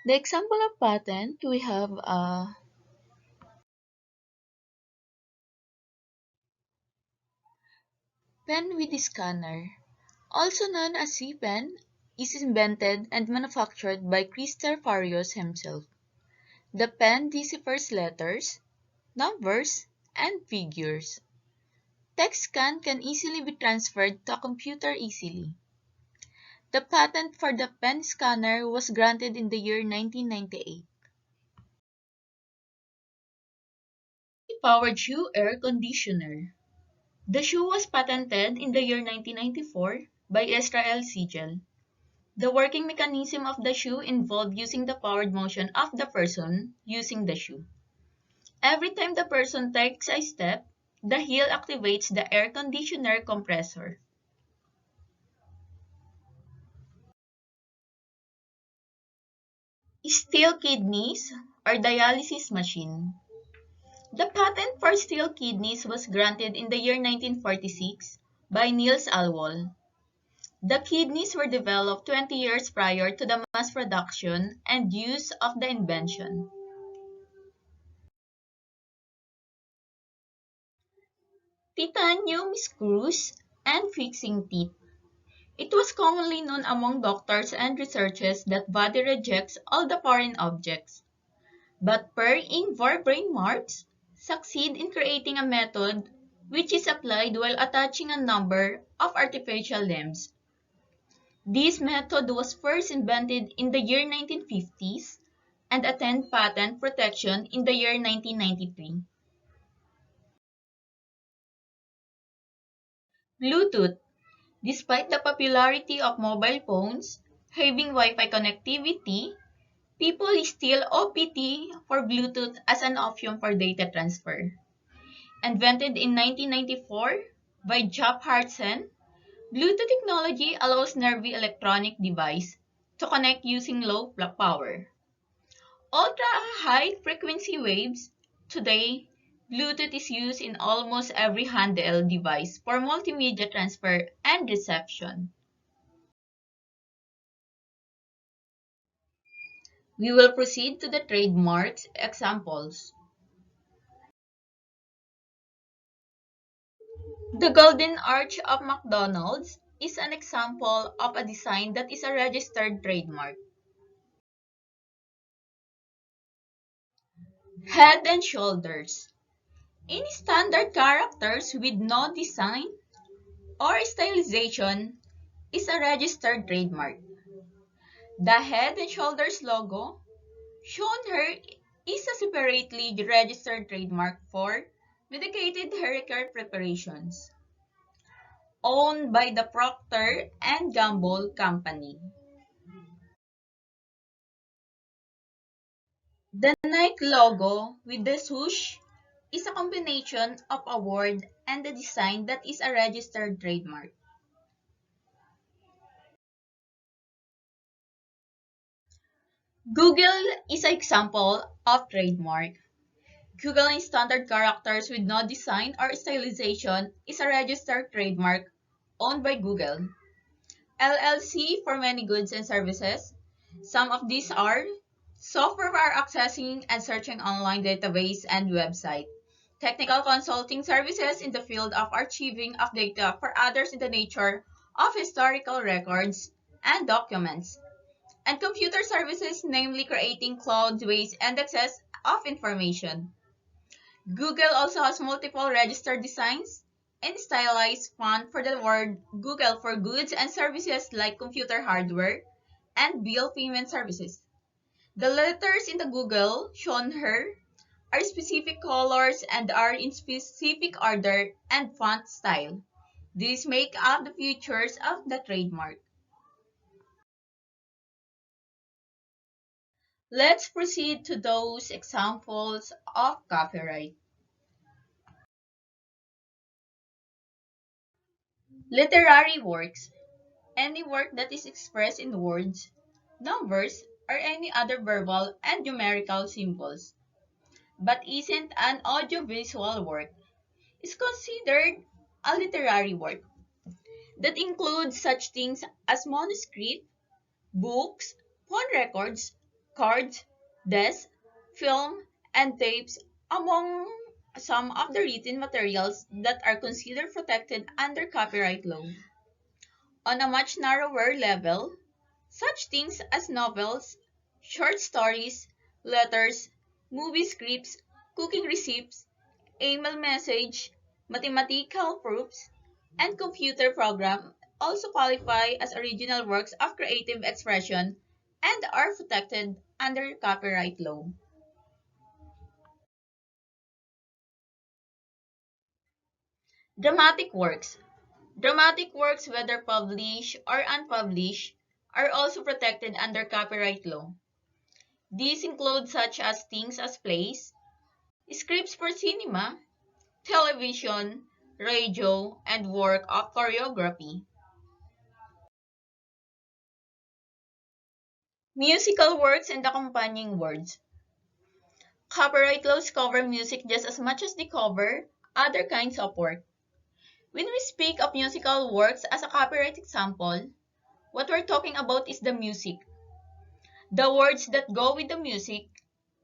The example of patent, we have a pen with scanner, also known as C-pen, is invented and manufactured by Christopher Farias himself. The pen deciphers letters, numbers, and figures. Text can easily be transferred to a computer easily. The patent for the pen scanner was granted in the year 1998. Powered shoe air conditioner. The shoe was patented in the year 1994 by Israel Siegel. The working mechanism of the shoe involved using the powered motion of the person using the shoe. Every time the person takes a step, the heel activates the air conditioner compressor. Steel kidneys or dialysis machine. The patent for steel kidneys was granted in the year 1946 by Niels Alwol. The kidneys were developed 20 years prior to the mass production and use of the invention. Titanium screws and fixing teeth. It was commonly known among doctors and researchers that body rejects all the foreign objects. But Per-Ing Marks succeed in creating a method which is applied while attaching a number of artificial limbs. This method was first invented in the year 1950s and attained patent protection in the year 1993. Bluetooth. Despite the popularity of mobile phones having Wi-Fi connectivity, people still opt for Bluetooth as an option for data transfer. Invented in 1994 by Jeff Hartson, Bluetooth technology allows nearby electronic device to connect using low power. Ultra-high frequency waves. Today, Bluetooth is used in almost every handheld device for multimedia transfer and reception. We will proceed to the trademarks examples. The Golden Arch of McDonald's is an example of a design that is a registered trademark. Head and Shoulders. Any standard characters with no design or stylization is a registered trademark. The Head and Shoulders logo shown here is a separately registered trademark for medicated hair care preparations, owned by the Procter and Gamble Company. The Nike logo with the swoosh is a combination of a word and a design that is a registered trademark. Google is an example of trademark. Google in standard characters with no design or stylization is a registered trademark owned by Google. LLC for many goods and services. Some of these are software for accessing and searching online database and website, technical consulting services in the field of archiving of data for others in the nature of historical records and documents, and computer services, namely creating cloud-based indexes of information. Google also has multiple registered designs and stylized font for the word Google for goods and services like computer hardware and bill payment services. The letters in the Google shown here are specific colors and are in specific order and font style. These make up the features of the trademark. Let's proceed to those examples of copyright. Literary works. Any work that is expressed in words, numbers, or any other verbal and numerical symbols, but isn't an audiovisual work, is considered a literary work that includes such things as manuscript, books, phone records, cards, desks, film, and tapes, among some of the written materials that are considered protected under copyright law. On a much narrower level, such things as novels, short stories, letters, movie scripts, cooking recipes, email message, mathematical proofs, and computer program also qualify as original works of creative expression and are protected under copyright law. Dramatic works. Dramatic works, whether published or unpublished, are also protected under copyright law. These include such as things as plays, scripts for cinema, television, radio, and work of choreography. Musical works and accompanying words. Copyright laws cover music just as much as they cover other kinds of work. When we speak of musical works as a copyright example, what we're talking about is the music, the words that go with the music,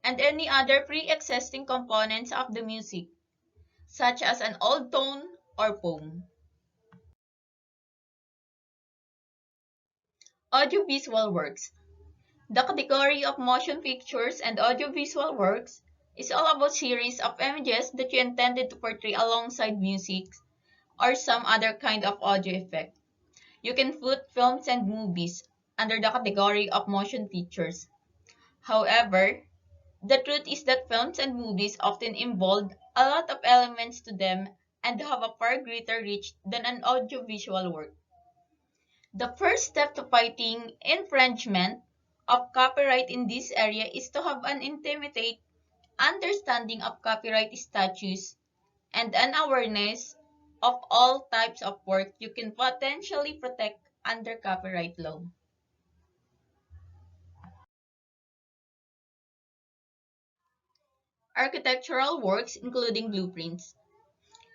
and any other pre-existing components of the music, such as an old tone or poem. Audiovisual works. The category of motion pictures and audiovisual works is all about series of images that you intended to portray alongside music or some other kind of audio effect. You can put films and movies under the category of motion pictures. However, the truth is that films and movies often involve a lot of elements to them and have a far greater reach than an audiovisual work. The first step to fighting infringement of copyright in this area is to have an intimate understanding of copyright statutes and an awareness of all types of work you can potentially protect under copyright law. Architectural works, including blueprints.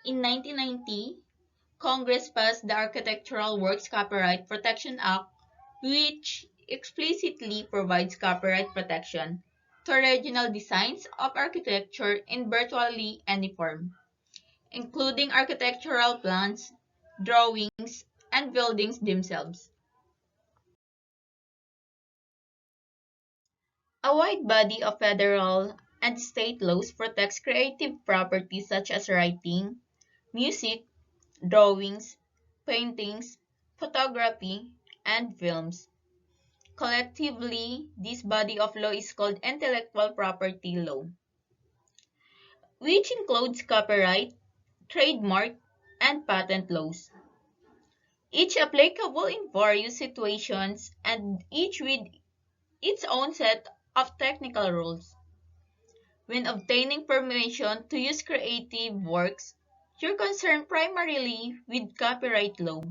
In 1990, Congress passed the Architectural Works Copyright Protection Act, which explicitly provides copyright protection to original designs of architecture in virtually any form, including architectural plans, drawings, and buildings themselves. A wide body of federal and state laws protects creative property such as writing, music, drawings, paintings, photography, and films. Collectively, this body of law is called intellectual property law, which includes copyright, trademark, and patent laws, each applicable in various situations and each with its own set of technical rules. When obtaining permission to use creative works, you're concerned primarily with copyright law.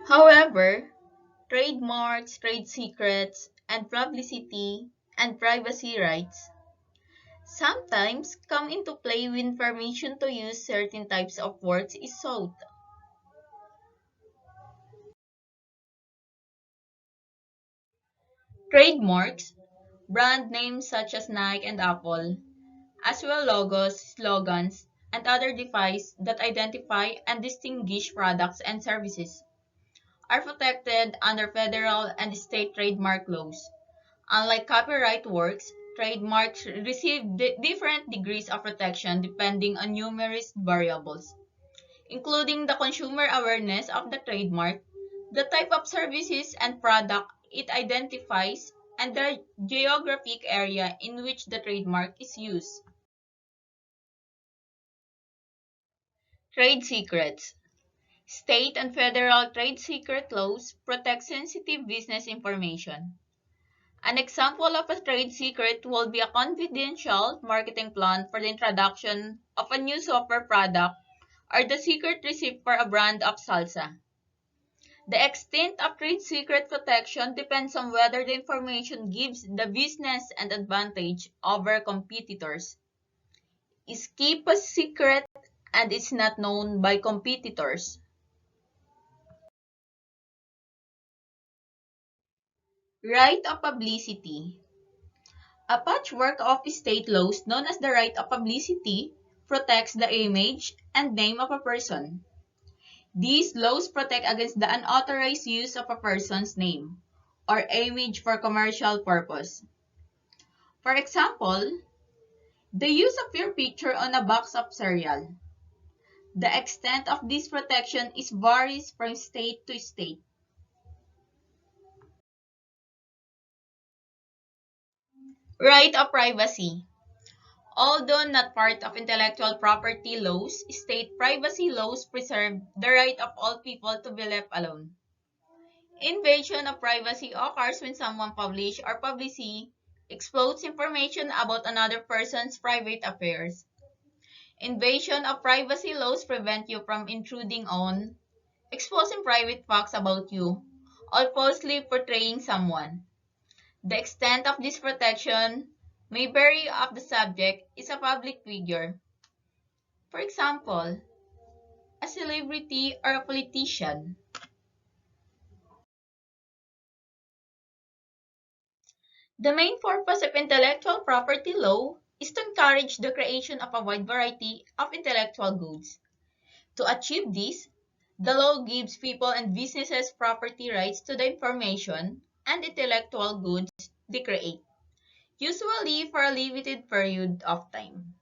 However, trademarks, trade secrets, and publicity and privacy rights sometimes come into play when permission to use certain types of works is sought. Trademarks, brand names such as Nike and Apple, as well logos, slogans, and other devices that identify and distinguish products and services, are protected under federal and state trademark laws. Unlike copyright works, trademarks receive different degrees of protection depending on numerous variables, including the consumer awareness of the trademark, the type of services and product it identifies, and the geographic area in which the trademark is used. Trade secrets. State and federal trade secret laws protect sensitive business information. An example of a trade secret will be a confidential marketing plan for the introduction of a new software product or the secret recipe for a brand of salsa. The extent of trade secret protection depends on whether the information gives the business an advantage over competitors, is kept a secret, and is not known by competitors. Right of publicity. A patchwork of state laws known as the right of publicity protects the image and name of a person. These laws protect against the unauthorized use of a person's name or image for commercial purpose. For example, the use of your picture on a box of cereal. The extent of this protection is varies from state to state. Right of privacy. Although not part of intellectual property laws, state privacy laws preserve the right of all people to be left alone. Invasion of privacy occurs when someone publishes or publicly explodes information about another person's private affairs. Invasion of privacy laws prevent you from intruding on, exposing private facts about you, or falsely portraying someone. The extent of this protection may vary if the subject is a public figure, for example, a celebrity or a politician. The main purpose of intellectual property law is to encourage the creation of a wide variety of intellectual goods. To achieve this, the law gives people and businesses property rights to the information and intellectual goods they create, usually for a limited period of time.